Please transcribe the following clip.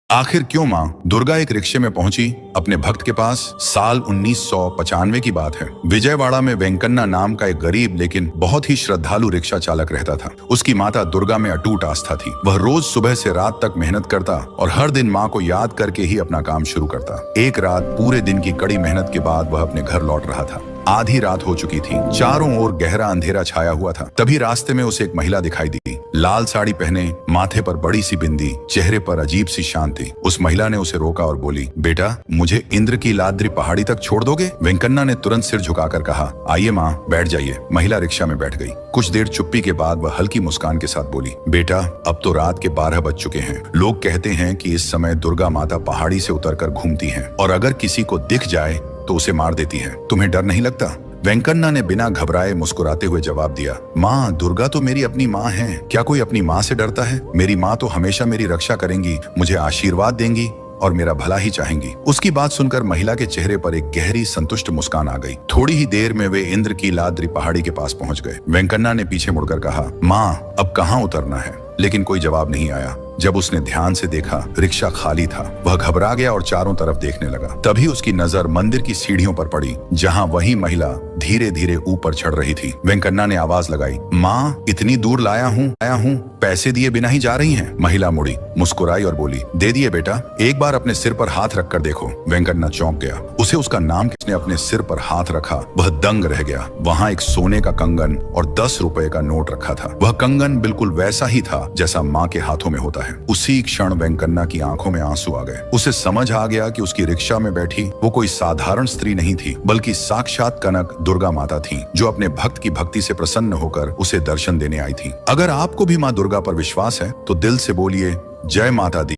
आखिर क्यों माँ दुर्गा एक रिक्शे में पहुंची अपने भक्त के पास। साल 1995 की बात है। विजयवाड़ा में वेंकन्ना नाम का एक गरीब लेकिन बहुत ही श्रद्धालु रिक्शा चालक रहता था। उसकी माता दुर्गा में अटूट आस्था थी। वह रोज सुबह से रात तक मेहनत करता और हर दिन माँ को याद करके ही अपना काम शुरू करता। एक रात पूरे दिन की कड़ी मेहनत के बाद वह अपने घर लौट रहा था। आधी रात हो चुकी थी। चारों ओर गहरा अंधेरा छाया हुआ था। तभी रास्ते में उसे एक महिला दिखाई दी। लाल साड़ी पहने, माथे पर बड़ी सी बिंदी, चेहरे पर अजीब सी शांति। उस महिला ने उसे रोका और बोली, बेटा मुझे इंद्र की लाद्री पहाड़ी तक छोड़ दोगे? वेंकन्ना ने तुरंत सिर झुकाकर कहा, आइए माँ बैठ जाइए। महिला रिक्शा में बैठ गई। कुछ देर चुप्पी के बाद वह हल्की मुस्कान के साथ बोली, बेटा अब तो रात के 12 बज चुके हैं। लोग कहते हैं कि इस समय दुर्गा माता पहाड़ी से उतरकर घूमती हैं और अगर किसी को दिख जाए तो उसे मार देती है। तुम्हें डर नहीं लगता? वेंकन्ना ने बिना घबराए मुस्कुराते हुए जवाब दिया, माँ दुर्गा तो मेरी अपनी माँ है। क्या कोई अपनी माँ से डरता है? मेरी माँ तो हमेशा मेरी रक्षा करेंगी, मुझे आशीर्वाद देंगी और मेरा भला ही चाहेंगी। उसकी बात सुनकर महिला के चेहरे पर एक गहरी संतुष्ट मुस्कान आ गई। थोड़ी ही देर में वे इंद्र की लाद्री पहाड़ी के पास पहुंच गए। वेंकन्ना ने पीछे मुड़कर कहा, माँ अब कहाँ उतरना है? लेकिन कोई जवाब नहीं आया। जब उसने ध्यान से देखा, रिक्शा खाली था। वह घबरा गया और चारों तरफ देखने लगा। तभी उसकी नजर मंदिर की सीढ़ियों पर पड़ी, जहां वही महिला धीरे धीरे ऊपर चढ़ रही थी। वेंकन्ना ने आवाज लगाई, माँ इतनी दूर लाया हूँ, पैसे दिए बिना ही जा रही हैं। महिला मुड़ी, मुस्कुराई और बोली, दे दिए बेटा, एक बार अपने सिर पर हाथ रखकर देखो। वेंकन्ना चौंक गया। उसे उसका नाम किसने अपने सिर पर हाथ रखा, वह दंग रह गया। वहाँ एक सोने का कंगन और 10 रुपए का नोट रखा था। वह कंगन बिल्कुल वैसा ही था जैसा माँ के हाथों में होता है। उसी क्षण वेंकन्ना की आंखों में आंसू आ गए। उसे समझ आ गया कि उसकी रिक्शा में बैठी वो कोई साधारण स्त्री नहीं थी, बल्कि साक्षात कनक दुर्गा माता थी, जो अपने भक्त की भक्ति से प्रसन्न होकर उसे दर्शन देने आई थी। अगर आपको भी माँ दुर्गा पर विश्वास है तो दिल से बोलिए, जय माता दी।